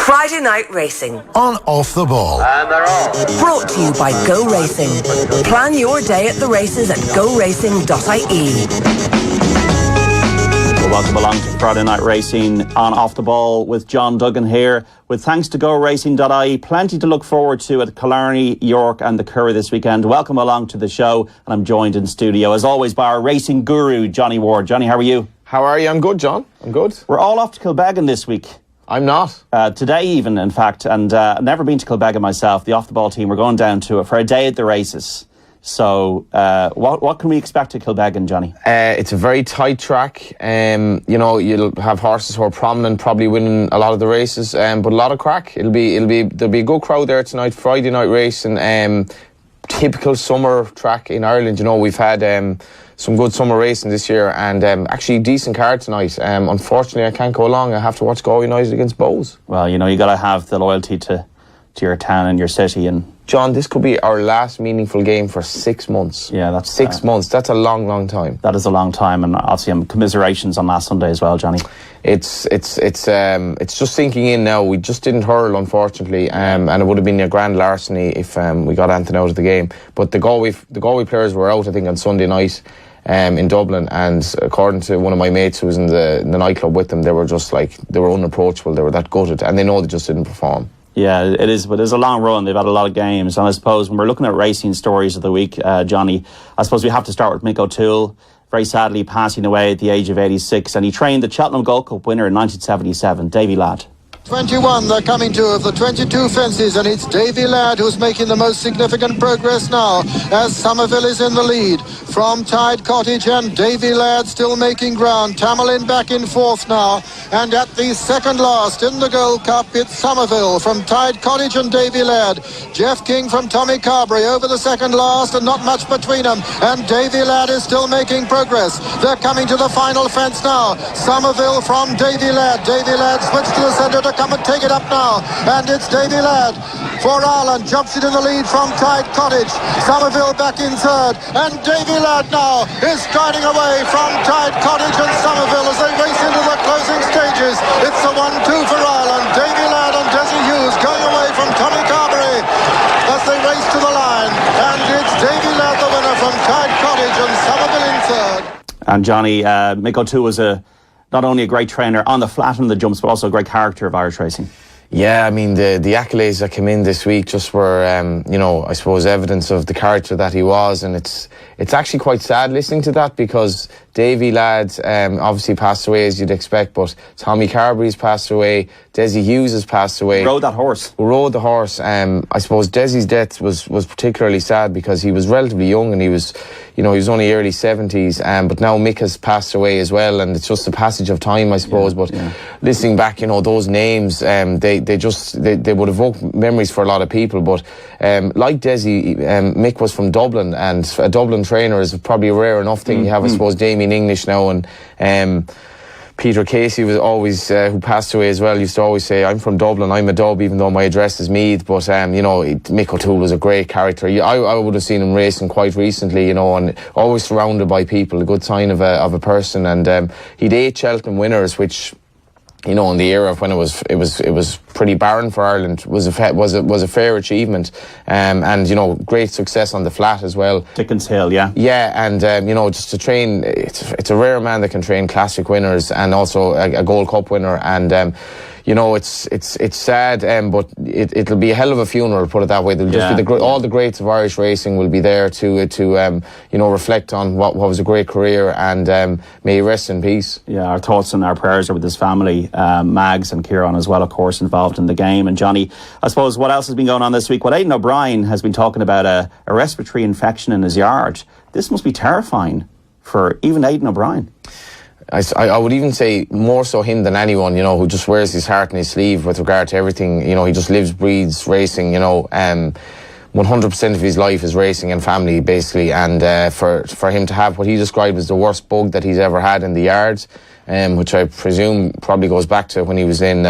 Friday Night Racing. On Off the Ball. And they're off. Brought to you by Go Racing. Plan your day at the races at goracing.ie. Welcome along to Friday Night Racing on Off the Ball with John Duggan here. With thanks to goracing.ie, plenty to look forward to at Killarney, York and the Curragh this weekend. Welcome along to the show, and I'm joined in studio as always by our racing guru, Johnny Ward. Johnny, how are you? How are you? I'm good, John. I'm good. We're all off to Kilbeggan this week. I'm not. Today even, in fact, and never been to Kilbeggan myself. The Off the Ball team, we're going down to it for a day at the races. So, what can we expect at Kilbeggan, Johnny? It's a very tight track. You'll have horses who are prominent, probably winning a lot of the races, but a lot of crack. There'll be a good crowd there tonight. Friday night racing, typical summer track in Ireland. You know, we've had some good summer racing this year, and actually decent card tonight. Unfortunately, I can't go along. I have to watch Galway United against Bowes. Well, you know, you got to have the loyalty to your town and your city. And John, this could be our last meaningful game for 6 months. Yeah, that's 6 months. That's a long, long time. That is a long time, and obviously, commiserations on last Sunday as well, Johnny. It's just sinking in now. We just didn't hurl, unfortunately, and it would have been a grand larceny if we got anything out of the game. But the Galway players were out, I think, on Sunday night in Dublin, and according to one of my mates who was in the nightclub with them, they were just like, they were unapproachable. They were that gutted, and they know they just didn't perform. Yeah, it is, but it's a long run. They've had a lot of games, and I suppose when we're looking at racing stories of the week, Johnny, I suppose we have to start with Mick O'Toole, very sadly passing away at the age of 86, and he trained the Cheltenham Gold Cup winner in 1977, Davy Ladd. 21 they're coming to of the 22 fences, and it's Davy Ladd who's making the most significant progress now as Somerville is in the lead from Tide Cottage, and Davy Ladd still making ground. Tamerlane back in fourth now, and at the second last in the Gold Cup it's Somerville from Tide Cottage and Davy Ladd. Jeff King from Tommy Carberry over the second last, and not much between them, and Davy Ladd is still making progress. They're coming to the final fence now. Somerville from Davy Ladd. Davy Ladd switched to the centre to come and take it up now, and it's Davy Ladd for Ireland, jumps it in the lead from Tide Cottage. Somerville back in third, and Davy Ladd now is striding away from Tide Cottage and Somerville as they race into the closing stages. It's a 1-2 for Ireland. Davy Ladd and Desi Hughes going away from Tommy Carberry as they race to the line, and it's Davy Ladd the winner from Tide Cottage and Somerville in third. And Johnny, Mick O'Toole was not only a great trainer on the flat and the jumps, but also a great character of Irish racing. Yeah, I mean, the accolades that came in this week just were, I suppose, evidence of the character that he was. And it's actually quite sad listening to that, because Davy Ladd obviously passed away, as you'd expect, but Tommy Carberry's passed away, Desi Hughes has passed away. Who rode that horse? Who rode the horse. I suppose Desi's death was particularly sad because he was relatively young, and he was only early 70s, but now Mick has passed away as well, and it's just a passage of time, I suppose. Listening back, those names, they would evoke memories for a lot of people. But like Desi, Mick was from Dublin, and a Dublin trainer is probably a rare enough thing. You have, I suppose, Damien English now, and Peter Casey was always, who passed away as well, used to always say, I'm from Dublin, I'm a Dub, even though my address is Meath. But, Mick O'Toole was a great character. I would have seen him racing quite recently, and always surrounded by people, a good sign of a person. And he'd 8 Cheltenham winners, which, in the era when it was pretty barren for Ireland, was a fair achievement, and great success on the flat as well. Dickens Hill, yeah. Yeah, and just to train, it's a rare man that can train classic winners and also a Gold Cup winner, and it's sad, but it'll be a hell of a funeral, put it that way. There'll just be all the greats of Irish racing will be there to reflect on what was a great career, and may he rest in peace. Yeah, our thoughts and our prayers are with his family, Mags and Kieran as well, of course, involved in the game. And Johnny, I suppose what else has been going on this week? Well, Aidan O'Brien has been talking about a respiratory infection in his yard. This must be terrifying for even Aidan O'Brien. I would even say more so him than anyone, who just wears his heart in his sleeve with regard to everything. He just lives, breathes racing, 100% of his life is racing and family, basically. And for him to have what he described as the worst bug that he's ever had in the yards, which I presume probably goes back to when he was in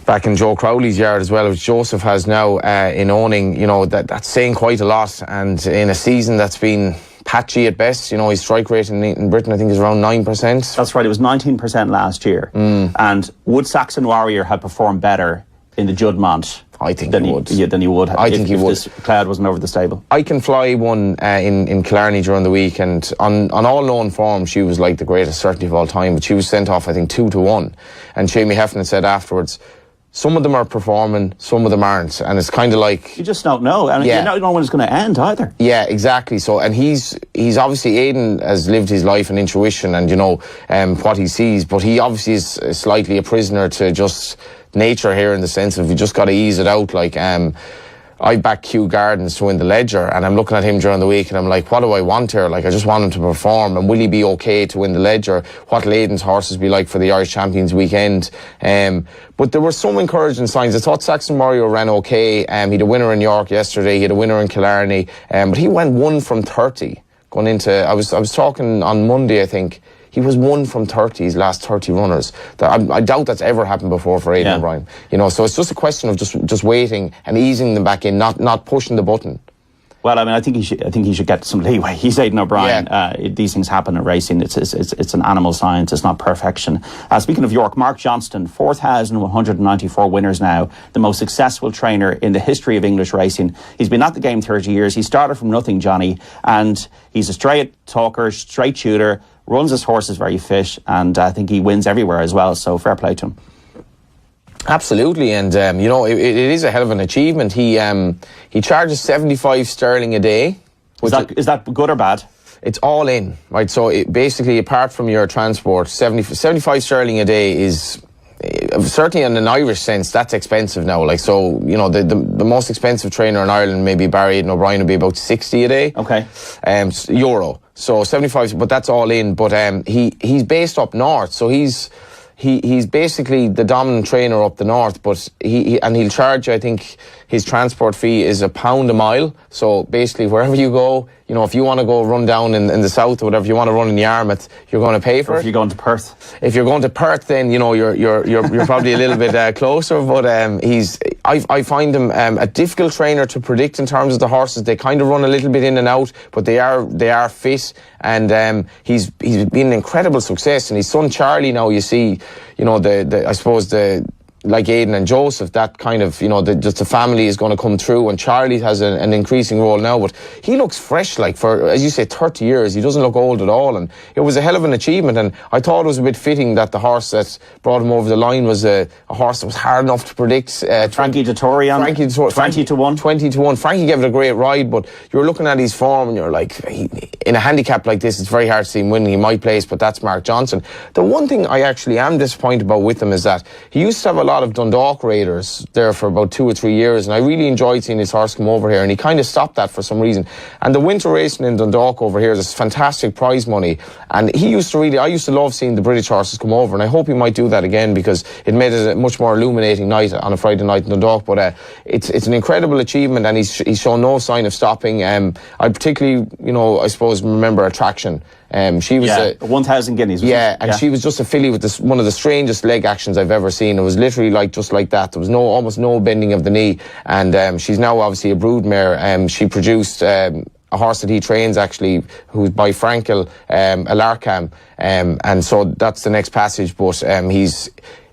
back in Joe Crowley's yard as well, which Joseph has now in owning, that's saying quite a lot. And in a season that's been patchy at best. You know, his strike rate in Britain, I think, is around 9%. That's right. It was 19% last year. And would Saxon Warrior have performed better in the Juddmonte? I think than he would. Than he would. I think he would. If this cloud wasn't over the stable. I Can Fly won in Killarney during the week, and on all known form, she was like the greatest certainty of all time. But she was sent off, I think, 2-1. And Shamie Heffernan said afterwards, some of them are performing, some of them aren't, and it's kind of like you just don't know, and you don't know when it's going to end either. Yeah, exactly. So, and he's obviously, Aidan has lived his life in intuition and what he sees, but he obviously is slightly a prisoner to just nature here, in the sense of you just got to ease it out. Like I back Kew Gardens to win the Ledger, and I'm looking at him during the week and I'm like, what do I want here? Like, I just want him to perform, and will he be okay to win the Ledger? What will Aidan's horses be like for the Irish Champions weekend? But there were some encouraging signs. I thought Saxon Warrior ran okay. He had a winner in York yesterday, he had a winner in Killarney, but he went 1 from 30 going into, I was talking on Monday, I think. He was 1 from 30, his last 30 runners. I doubt that's ever happened before for Aidan O'Brien. You know, so it's just a question of just waiting and easing them back in, not pushing the button. Well, I mean, I think he should get some leeway. He's Aidan O'Brien. These things happen in racing. It's an animal science. It's not perfection. Speaking of York, Mark Johnston, 4,194 winners now, the most successful trainer in the history of English racing. He's been at the game 30 years. He started from nothing, Johnny, and he's a straight talker, straight shooter, runs his horses very fit, and I think he wins everywhere as well, so fair play to him. Absolutely, and it is a hell of an achievement. He charges 75 sterling a day. Is that good or bad? It's all in, right? So basically, apart from your transport, 75 sterling a day is certainly in an Irish sense, that's expensive now. Like, so, the most expensive trainer in Ireland, maybe Barry Aidan O'Brien, would be about 60 a day. Okay. Euro. So 75, but that's all in. But he's based up north, so he's basically the dominant trainer up the north. But he'll charge, I think, his transport fee is £1 a mile. So basically, wherever you go, if you want to go run down in the south or whatever, you want to run in Yarmouth, you're going to pay for it. If you're going to Perth. If you're going to Perth, then you're probably a little bit closer. But I find him a difficult trainer to predict in terms of the horses. They kind of run a little bit in and out, but they are fit, and he's been an incredible success. And his son Charlie now, you see, I suppose like Aidan and Joseph, that kind of, just the family is going to come through, and Charlie has an increasing role now, but he looks fresh, like, for, as you say, 30 years. He doesn't look old at all, and it was a hell of an achievement, and I thought it was a bit fitting that the horse that brought him over the line was a horse that was hard enough to predict. Frankie Dettori, 20-1. 20-1. Frankie gave it a great ride, but you're looking at his form and you're like, in a handicap like this, it's very hard to see him winning. He might place, but that's Mark Johnston. The one thing I actually am disappointed about with him is that he used to have a lot of Dundalk raiders there for about 2 or 3 years, and I really enjoyed seeing his horse come over here, and he kind of stopped that for some reason. And the winter racing in Dundalk over here, there's fantastic prize money, and I used to love seeing the British horses come over, and I hope he might do that again, because it made it a much more illuminating night on a Friday night in Dundalk. But it's an incredible achievement, and he's shown no sign of stopping. I particularly, I suppose, remember Attraction. She was 1,000 guineas. And she was just a filly with one of the strangest leg actions I've ever seen. It was literally just like that. There was almost no bending of the knee, and she's now obviously a broodmare. She produced a horse that he trains, actually, who's by Frankel, a Larkham, and so that's the next passage. But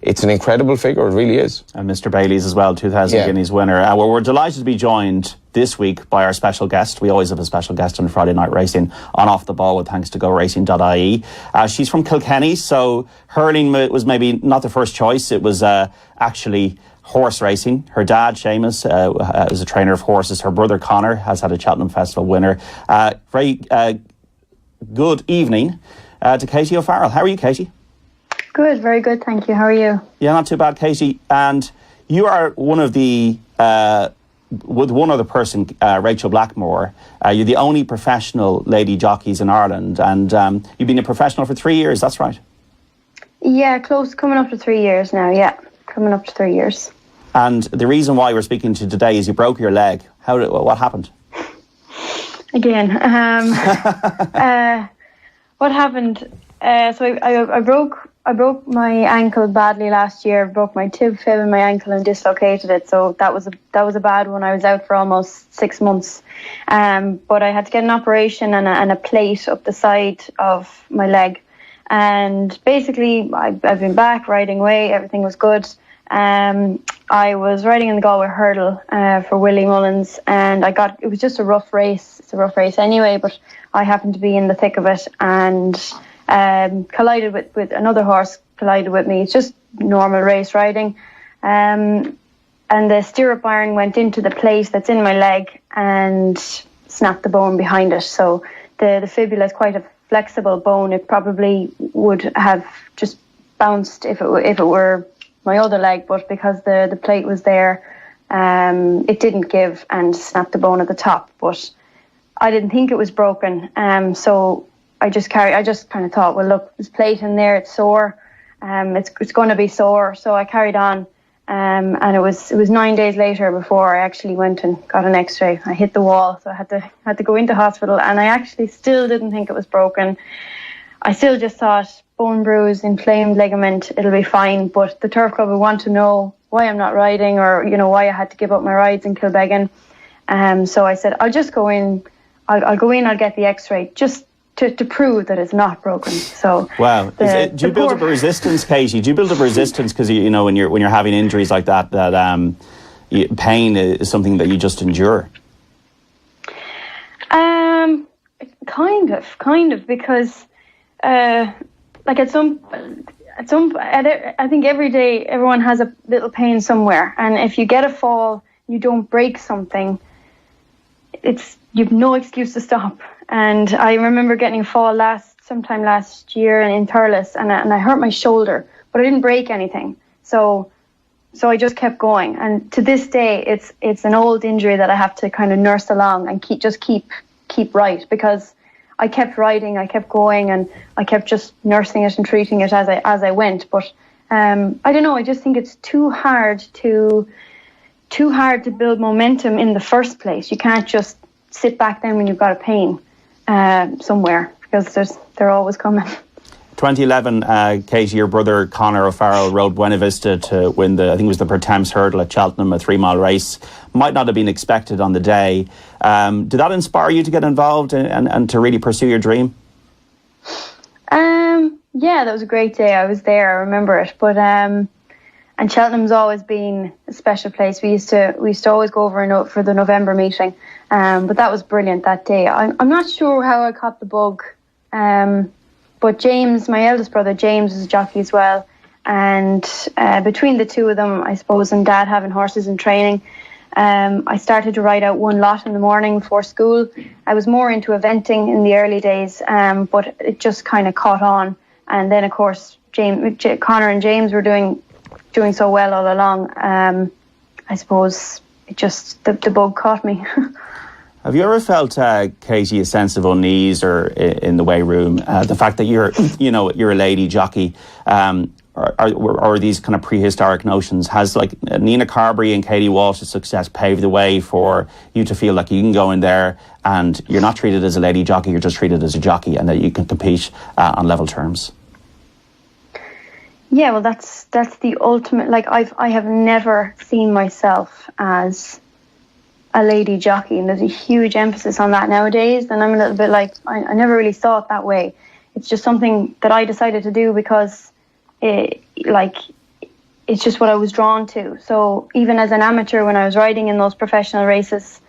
it's an incredible figure, it really is. And Mr. Bailey's as well, 2,000 guineas winner. Well, we're delighted to be joined this week by our special guest. We always have a special guest on Friday Night Racing on Off the Ball, with thanks to GoRacing.ie. She's from Kilkenny, so hurling was maybe not the first choice. It was actually horse racing. Her dad, Seamus, is a trainer of horses. Her brother, Connor, has had a Cheltenham Festival winner. Very good evening to Katie O'Farrell. How are you, Katie? Good, very good, thank you. How are you? Yeah, not too bad, Katie. And you are one of the, with one other person, Rachel Blackmore, you're the only professional lady jockeys in Ireland, and you've been a professional for 3 years, that's right? Yeah, coming up to 3 years now, coming up to 3 years. And the reason why we're speaking to you today is you broke your leg. What happened? Again, what happened? So I broke I broke my ankle badly last year. Broke my tib fib in my ankle and dislocated it. So that was a bad one. I was out for almost 6 months. But I had to get an operation and a plate up the side of my leg. And basically, I've been back riding away. Everything was good. I was riding in the Galway hurdle for Willie Mullins, and it was just a rough race. It's a rough race anyway, but I happened to be in the thick of it and collided with another horse, collided with me. It's just normal race riding. And the stirrup iron went into the plate that's in my leg and snapped the bone behind it. So the fibula is quite a flexible bone. It probably would have just bounced if it were my other leg, but because the plate was there, it didn't give and snapped the bone at the top. But I didn't think it was broken, so I just kind of thought, well, look, this plate in there, it's sore, it's going to be sore. So I carried on, and it was 9 days later before I actually went and got an X-ray. I hit the wall, so I had to go into hospital, and I actually still didn't think it was broken. I still just thought, bone bruise, inflamed ligament, it'll be fine. But the turf club would want to know why I'm not riding, or why I had to give up my rides in Kilbeggan. So I said, I'll just go in. I'll go in. I'll get the X-ray just to prove that it's not broken. So wow. Do you build up a resistance, Katie? Do you build up resistance because when you're having injuries like that pain is something that you just endure? Kind of because. Like I think every day everyone has a little pain somewhere, and if you get a fall, you don't break something, you've no excuse to stop. And I remember getting a fall sometime last year in Thurles, and I hurt my shoulder, but I didn't break anything. So I just kept going, and to this day, it's an old injury that I have to kind of nurse along and keep right, because I kept riding, I kept going, and I kept just nursing it and treating it as I went. But I don't know. I just think it's too hard to build momentum in the first place. You can't just sit back then when you've got a pain somewhere, because they're always coming. 2011, Katie, your brother Conor O'Farrell rode Buena Vista to win I think it was the Pertemps Hurdle at Cheltenham, a 3-mile race. Might not have been expected on the day. Did that inspire you to get involved and to really pursue your dream? Yeah, that was a great day. I was there. I remember it. But and Cheltenham's always been a special place. We used to always go over for the November meeting. But that was brilliant that day. I'm not sure how I caught the bug. But James, my eldest brother, James, is a jockey as well. And between the two of them, I suppose, and Dad having horses in training, I started to ride out one lot in the morning before school. I was more into eventing in the early days, but it just kind of caught on. And then, of course, Conor and James were doing so well all along. I suppose it just the bug caught me. Have you ever felt, Katie, a sense of unease or in the weigh room? The fact that you're a lady jockey, or these kind of prehistoric notions, has like Nina Carberry and Katie Walsh's success paved the way for you to feel like you can go in there and you're not treated as a lady jockey, you're just treated as a jockey, and that you can compete on level terms? Yeah, well, that's the ultimate. Like I have never seen myself as a lady jockey, and there's a huge emphasis on that nowadays, and I'm a little bit like, I never really saw it that way. It's just something that I decided to do because it's just what I was drawn to. So even as an amateur, when I was riding in those professional races,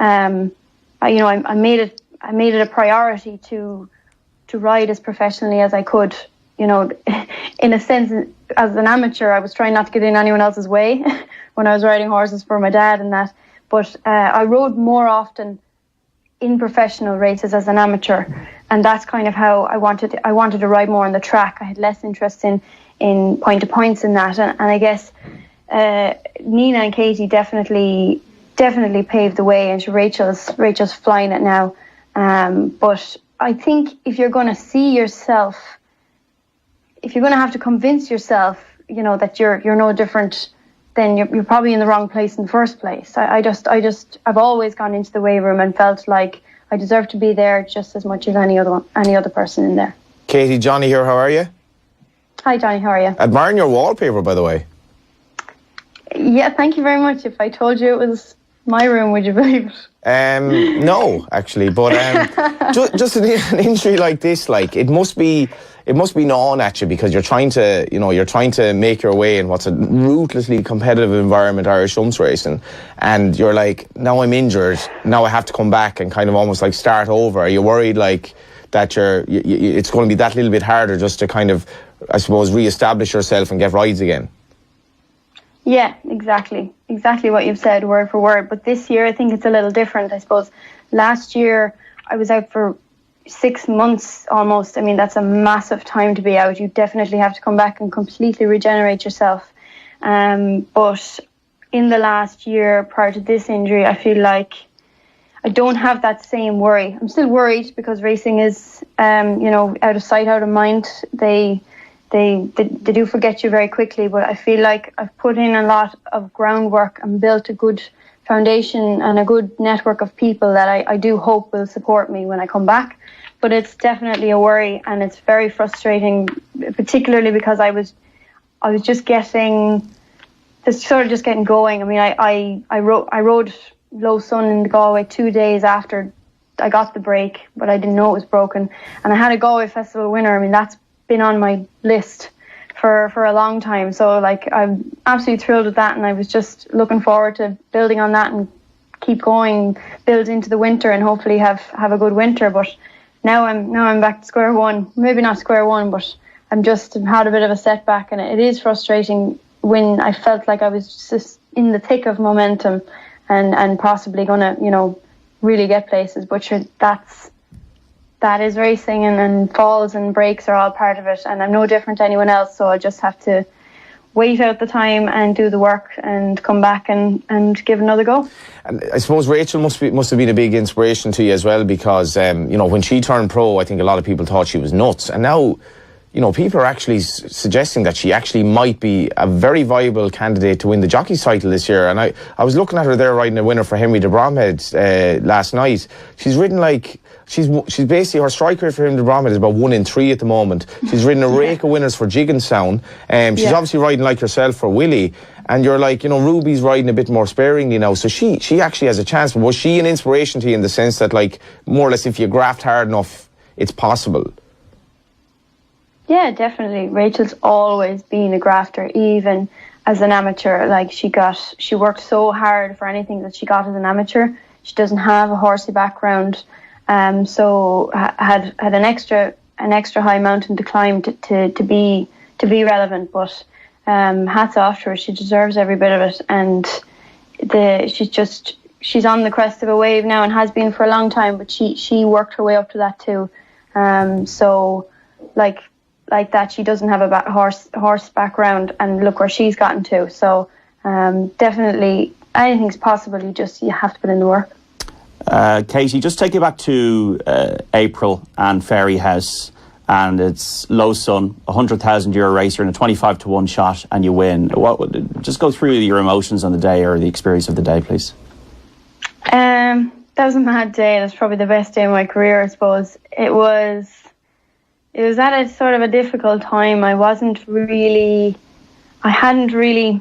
I made it a priority to ride as professionally as I could. In a sense, as an amateur, I was trying not to get in anyone else's way when I was riding horses for my dad and that. But I rode more often in professional races as an amateur, and that's kind of how I wanted to ride more on the track. I had less interest in point to points in that, and I guess Nina and Katie definitely paved the way, and Rachel's flying it now. But I think if you're going to see yourself, if you're going to have to convince yourself, that you're no different, then you're probably in the wrong place in the first place. I've always gone into the weigh room and felt like I deserve to be there just as much as any other person in there. Katie, Johnny here, how are you? Hi, Johnny. How are you? Admiring your wallpaper, by the way. Yeah, thank you very much. If I told you it was my room, would you believe it? No, actually, but just an injury like this, like it must be gnawing at you, because you're trying to make your way in what's a ruthlessly competitive environment, Irish Humps racing, and you're like, now I'm injured, now I have to come back and kind of almost like start over. Are you worried like that it's going to be that little bit harder just to kind of, I suppose, re-establish yourself and get rides again? Yeah, exactly what you've said, word for word. But this year, I think it's a little different. I suppose last year I was out for 6 months almost. I mean, that's a massive time to be out. You definitely have to come back and completely regenerate yourself. But in the last year prior to this injury, I feel like I don't have that same worry. I'm still worried because racing is, out of sight, out of mind. They do forget you very quickly, but I feel like I've put in a lot of groundwork and built a good foundation and a good network of people that I do hope will support me when I come back. But it's definitely a worry, and it's very frustrating, particularly because I was just getting going. I mean, I rode low sun in the Galway 2 days after I got the break, but I didn't know it was broken. And I had a Galway Festival winner. I mean, that's been on my list for a long time, so like I'm absolutely thrilled with that, and I was just looking forward to building on that and keep going, build into the winter, and hopefully have a good winter. But now I'm back to square one. Maybe not square one, but I'm just had a bit of a setback, and it is frustrating when I felt like I was just in the thick of momentum and possibly gonna really get places. But that is racing, and falls and breaks are all part of it, and I'm no different to anyone else, so I just have to wait out the time and do the work and come back and give another go. And I suppose Rachel must have been a big inspiration to you as well, because when she turned pro, I think a lot of people thought she was nuts, and now people are actually suggesting that she actually might be a very viable candidate to win the Jockey's title this year. And I was looking at her there riding a winner for Henry de Bromhead last night. She's ridden like she's basically, her strike rate for Henry de Bromhead is about 1 in 3 at the moment. She's ridden a rake of winners for Jigginstown. She's obviously riding like yourself for Willie. And you're like, Ruby's riding a bit more sparingly now, so she actually has a chance. But was she an inspiration to you in the sense that, like, more or less, if you graft hard enough, it's possible? Yeah, definitely. Rachel's always been a grafter, even as an amateur. Like, she worked so hard for anything that she got as an amateur. She doesn't have a horsey background, so had an extra high mountain to climb to be relevant. But hats off to her. She deserves every bit of it, and she's on the crest of a wave now and has been for a long time. But she worked her way up to that too. So like that, she doesn't have a horse background, and look where she's gotten to. So definitely anything's possible. You have to put in the work. Katie, just take you back to April and Fairy House, and it's low sun, €100,000 race, you're in a 25-1 shot and you win. Just go through your emotions on the day, or the experience of the day, please. That was a mad day. That's probably the best day of my career, I suppose. It was at a sort of a difficult time. I hadn't really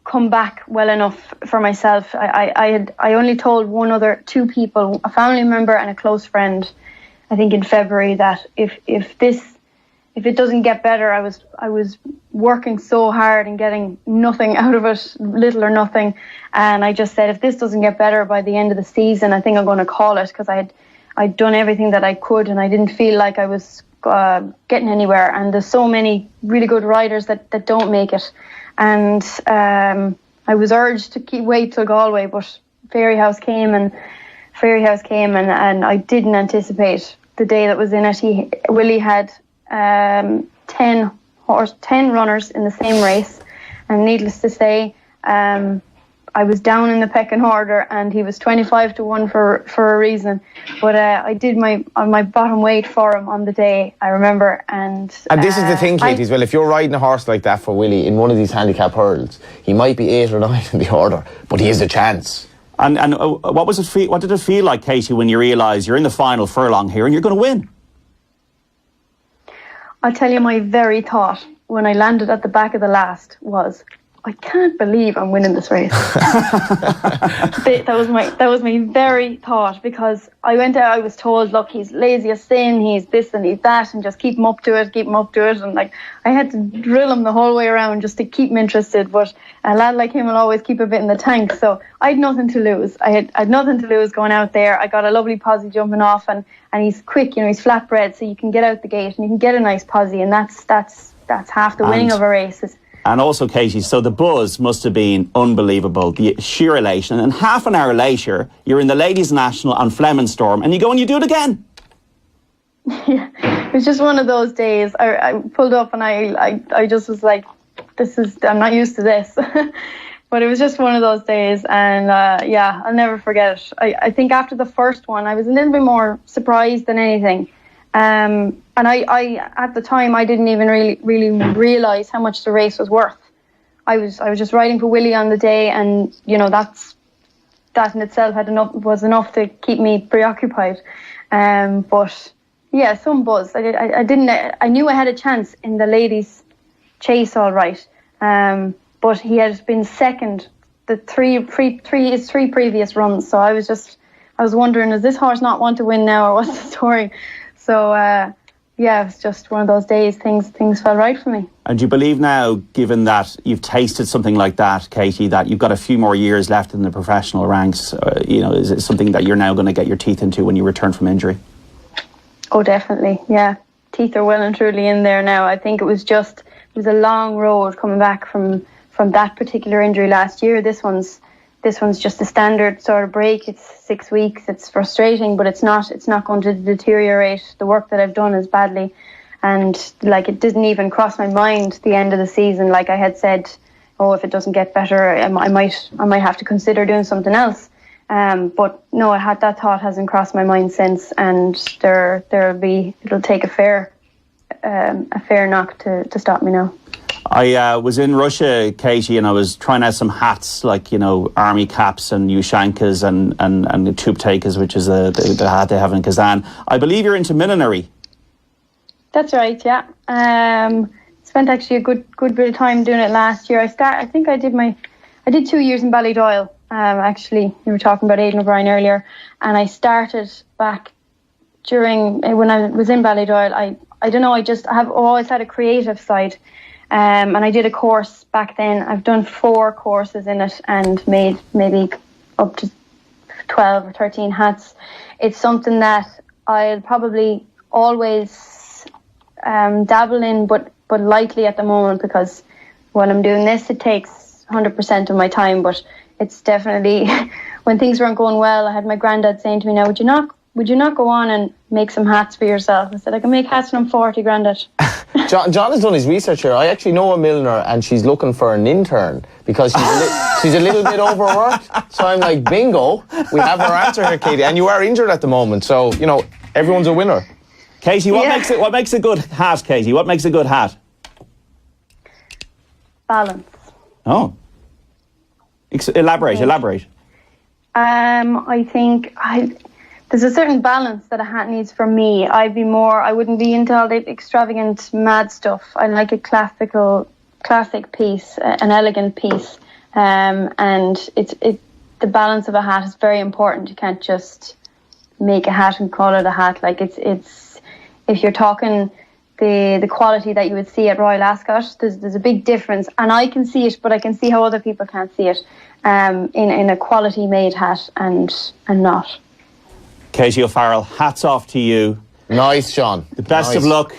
come back well enough for myself. I only told two people, a family member and a close friend, I think in February, that if it doesn't get better, I was working so hard and getting nothing out of it, little or nothing, and I just said, if this doesn't get better by the end of the season, I think I'm going to call it, because I'd done everything that I could, and I didn't feel like I was getting anywhere. And there's so many really good riders that don't make it. And I was urged to wait till Galway, but Fairy House came, and I didn't anticipate the day that was in it. Willie had 10 runners in the same race, and needless to say, I was down in the pecking order, and he was 25-1 for a reason. But I did my bottom weight for him on the day, I remember. And this is the thing, Katie, as well. If you're riding a horse like that for Willie in one of these handicap hurdles, he might be 8 or 9 in the order, but he has a chance. And what did it feel like, Katie, when you realise you're in the final furlong here and you're going to win? I'll tell you, my very thought when I landed at the back of the last was, I can't believe I'm winning this race. That was my very thought, because I went out, I was told, look, he's lazy as sin, he's this and he's that, and just keep him up to it, and like I had to drill him the whole way around just to keep him interested. But a lad like him will always keep a bit in the tank, so I had nothing to lose. I had nothing to lose going out there. I got a lovely posse jumping off, and he's quick, he's flatbred, so you can get out the gate and you can get a nice posse, and that's half the winning of a race. And also, Katie, so the buzz must have been unbelievable, the sheer elation. And half an hour later, you're in the Ladies' National on Flemenstorm, and you go and you do it again. Yeah, it was just one of those days. I pulled up and I just was like, I'm not used to this. But it was just one of those days, and I'll never forget it. I think after the first one, I was a little bit more surprised than anything. And I at the time, I didn't even really realise how much the race was worth. I was just riding for Willie on the day, and that in itself was enough to keep me preoccupied. But yeah, some buzz. I knew I had a chance in the ladies' chase, all right. But he had been second his three previous runs, so I was wondering, is this horse not want to win now, or what's the story? So, it was just one of those days. Things fell right for me. And do you believe now, given that you've tasted something like that, Katie, that you've got a few more years left in the professional ranks? Is it something that you're now going to get your teeth into when you return from injury? Oh, definitely. Yeah, teeth are well and truly in there now. I think it was a long road coming back from that particular injury last year. This one's just a standard sort of break. It's 6 weeks. It's frustrating, but it's not going to deteriorate the work that I've done as badly. And like, it didn't even cross my mind the end of the season. Like I had said, if it doesn't get better, I might have to consider doing something else. But no, that thought hasn't crossed my mind since, and it'll take a fair knock to stop me now. I was in Russia, Katie, and I was trying out some hats, like, army caps and Ushankas and the Tubtakas, which is the hat they have in Kazan. I believe you're into millinery. That's right, yeah. Spent actually a good bit of time doing it last year. I did 2 years in Ballydoyle. Actually, you were talking about Aidan O'Brien earlier, and I started back when I was in Ballydoyle. I don't know, I've always had a creative side. And I did a course back then. I've done 4 courses in it and made maybe up to 12 or 13 hats. It's something that I'll probably always dabble in, but lightly at the moment, because when I'm doing this, it takes 100% of my time. But it's definitely, when things weren't going well, I had my granddad saying to me, now, would you not go on and make some hats for yourself? I said, I can make hats when I'm 40, Grandad. John has done his research here. I actually know a milliner, and she's looking for an intern because she's a little bit overworked. So I'm like, bingo, we have our answer here, Katie. And you are injured at the moment, so everyone's a winner. Katie, what makes a good hat, Katie? What makes a good hat? Balance. Oh, elaborate. I think there's a certain balance that a hat needs for me. I wouldn't be into all the extravagant, mad stuff. I like a classic piece, an elegant piece. And the balance of a hat is very important. You can't just make a hat and call it a hat. Like it's if you're talking the quality that you would see at Royal Ascot, there's a big difference. And I can see it, but I can see how other people can't see it in a quality made hat and not. Katie O'Farrell, hats off to you. Nice, Sean. The best of luck.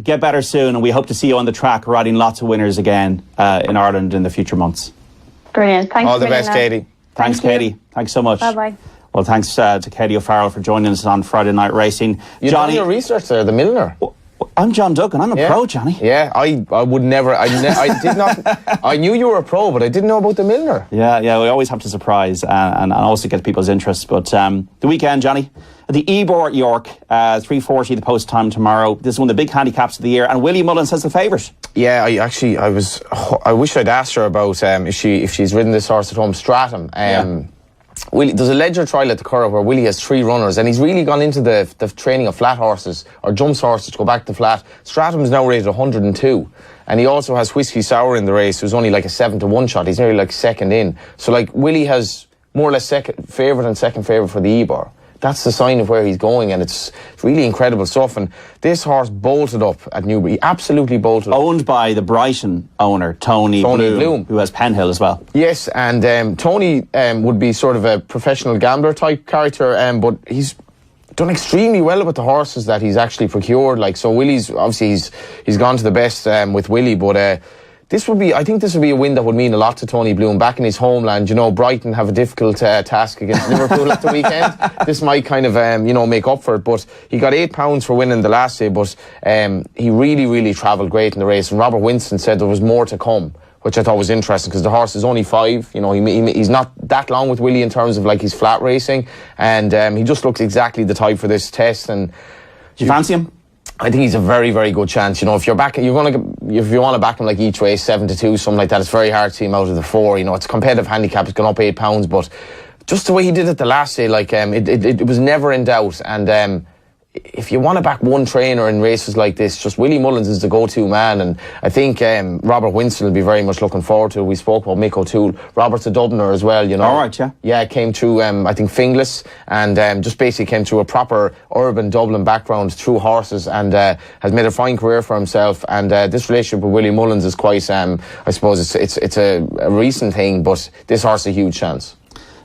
Get better soon, and we hope to see you on the track riding lots of winners again in Ireland in the future months. Brilliant. Thanks. All the best, Katie. Thanks, Katie. Thanks so much. Bye-bye. Well, thanks to Katie O'Farrell for joining us on Friday Night Racing. You've done your research there, the milliner. I'm John Duggan. I'm a pro, Johnny. Yeah, I would never. I did not. I knew you were a pro, but I didn't know about the milliner. Yeah. We always have to surprise and also get people's interest. But the weekend, Johnny, the Ebor at York, 3:40 the post time tomorrow. This is one of the big handicaps of the year, and Willie Mullins has the favourite. Yeah, I wish I'd asked her about if she's ridden this horse at home, Stratham. There's a Ledger trial at the Curragh where Willie has 3 runners, and he's really gone into the training of flat horses, or jumps horses to go back to flat. Stratum's now rated 102, and he also has Whiskey Sour in the race, who's only like a 7-1 shot. He's nearly like second in. So like Willie has more or less second favourite and second favourite for the Ebor. That's the sign of where he's going, and it's really incredible stuff. And this horse bolted up at Newbury. He absolutely bolted up. Owned by the Brighton owner, Tony Bloom, who has Penhill as well. Yes, and Tony would be sort of a professional gambler type character, but he's done extremely well with the horses that he's actually procured. Like, so Willie's, obviously he's gone to the best with Willie, but I think this would be a win that would mean a lot to Tony Bloom back in his homeland. You know, Brighton have a difficult task against Liverpool at the weekend. This might kind of, make up for it. But he got £8 for winning the last day, but he really, really travelled great in the race. And Robert Winston said there was more to come, which I thought was interesting, because the horse is only 5. You know, he's not that long with Willie in terms of like his flat racing, and he just looks exactly the type for this test. And do you fancy him? I think he's a very, very good chance. You know, if you want to back him like each race 7-2, something like that, it's very hard to see him out of the 4. You know, it's a competitive handicap. It's gone up £8, but just the way he did it the last day, like it was never in doubt. And if you want to back one trainer in races like this, just Willie Mullins is the go-to man. And I think Robert Winston will be very much looking forward to it. We spoke about Mick O'Toole. Robert's a Dubliner as well, you know. All right, yeah. Yeah, came through, I think, Finglas, and just basically came through a proper urban Dublin background through horses, and has made a fine career for himself. And this relationship with Willie Mullins is quite, I suppose, it's a recent thing, but this horse is a huge chance.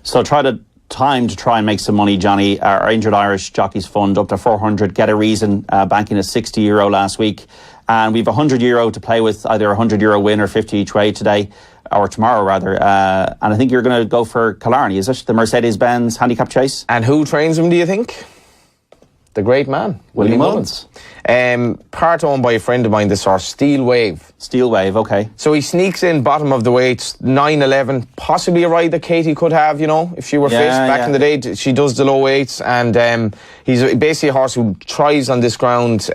So try and make some money, Johnny. Our Injured Irish Jockeys Fund up to 400. Get a reason, banking a €60 last week. And we've €100 to play with, either a €100 win or 50 each way today, or tomorrow rather. And I think you're going to go for Killarney, is it? The Mercedes-Benz handicap chase? And who trains him, do you think? The great man, Willie Mullins. Part owned by a friend of mine, this horse, Steel Wave. Steel Wave, okay. So he sneaks in bottom of the weights, 9-11, possibly a ride that Katie could have, you know, if she were fit back in the day. She does the low weights, and he's basically a horse who thrives on this ground.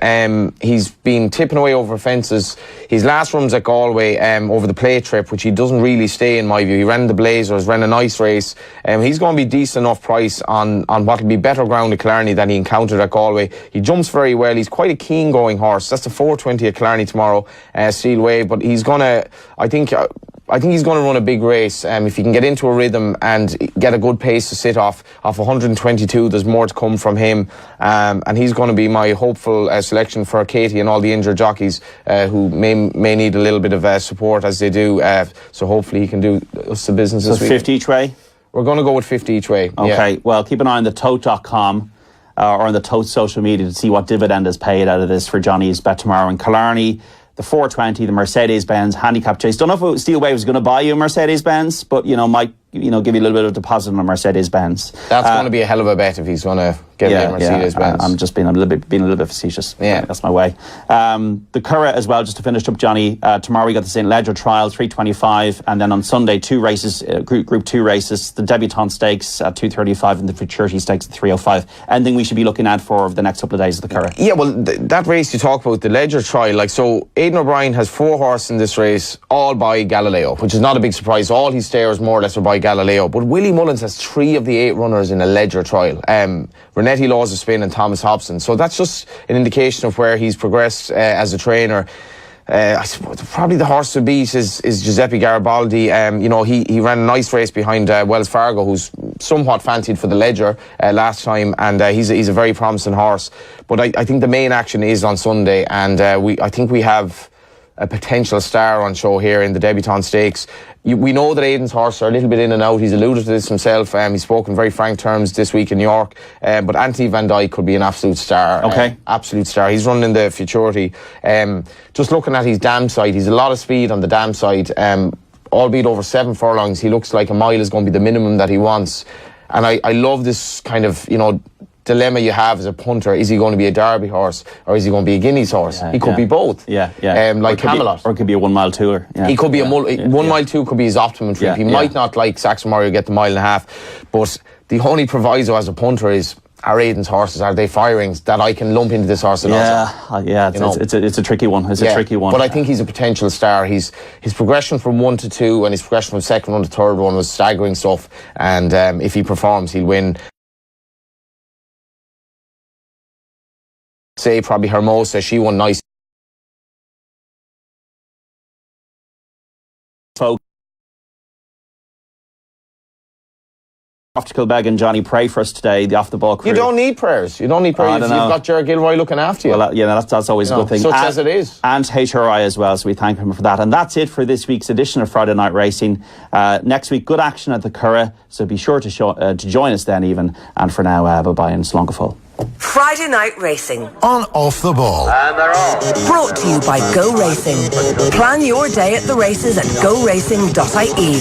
He's been tipping away over fences. His last run's at Galway over the play trip, which he doesn't really stay in my view. He ran the Blazers, ran a nice race. He's going to be decent enough price on what will be better ground at Killarney than he encountered at Galway. He jumps very well. He's quite a keen going horse. That's the 4:20 at Killarney tomorrow, Steel Wave. But he's gonna, I think he's going to run a big race. If he can get into a rhythm and get a good pace to sit off 122, there's more to come from him. And he's going to be my hopeful selection for Katie and all the injured jockeys who may need a little bit of support as they do. So hopefully he can do us the business this week. 50 each way? We're going to go with 50 each way. Okay, well, keep an eye on the tote.com. Or on the Tote social media to see what dividend is paid out of this for Johnny's bet tomorrow in Killarney. The 4:20, the Mercedes-Benz handicap chase. Don't know if Steel Wave is going to buy you a Mercedes-Benz, but, might, give you a little bit of deposit on a Mercedes-Benz. That's going to be a hell of a bet if he's going to get a Mercedes-Benz. I'm just being a little bit facetious. Yeah. That's my way. The Curragh as well, just to finish up, Johnny. Tomorrow we got the St. Ledger Trial, 3:25, and then on Sunday, 2 races, Group 2 races, the Debutante Stakes at 2:35 and the Futurity Stakes at 3:05. Anything we should be looking at for the next couple of days of the Curragh? Yeah, well, that race you talk about, the Ledger Trial, so Aidan O'Brien has 4 horses in this race, all by Galileo, which is not a big surprise. All his stayers more or less are by Galileo, but Willie Mullins has 3 of the 8 runners in a Ledger Trial. Renetti Laws of Spin and Thomas Hobson. So that's just an indication of where he's progressed as a trainer. I suppose probably the horse to beat is Giuseppe Garibaldi. He ran a nice race behind Wells Fargo, who's somewhat fancied for the Ledger last time, and he's a very promising horse. But I think the main action is on Sunday, and I think we have a potential star on show here in the Debutante Stakes. We know that Aidan's horses are a little bit in and out. He's alluded to this himself. He's spoken very frank terms this week in New York. But Anthony Van Dyke could be an absolute star. Okay. Absolute star. He's running in the Futurity. Just looking at his dam side, he's a lot of speed on the dam side. Albeit over 7 furlongs, he looks like a mile is going to be the minimum that he wants. And I love this kind of, dilemma you have as a punter. Is he going to be a Derby horse or is he going to be a Guineas horse? He could be both. Like Camelot. Or it could be a 1 mile tour. Yeah. He could be 1 mile 2 could be his optimum trip. He might not, like Saxon Mario, get the 1.5 miles. But the only proviso as a punter is are Aidan's horses? Are they firings that I can lump into this horse? And It's a tricky one. It's a tricky one. But I think he's a potential star. His progression from 1 to 2 and his progression from second one to third one was staggering stuff. And if he performs, he'll win. Say probably Hermosa. She won nice. Folk. Off to Kilbeggan, Johnny, pray for us today, the off-the-ball career. You don't need prayers. You've got Ger Gilroy looking after you. Well, that's always a good thing. Such as it is. And HRI as well, so we thank him for that. And that's it for this week's edition of Friday Night Racing. Next week, good action at the Curragh, so be sure to join us then even. And for now, bye-bye and slongafull. Friday Night Racing on Off the Ball. And they're off. Brought to you by Go Racing. Plan your day at the races at goracing.ie.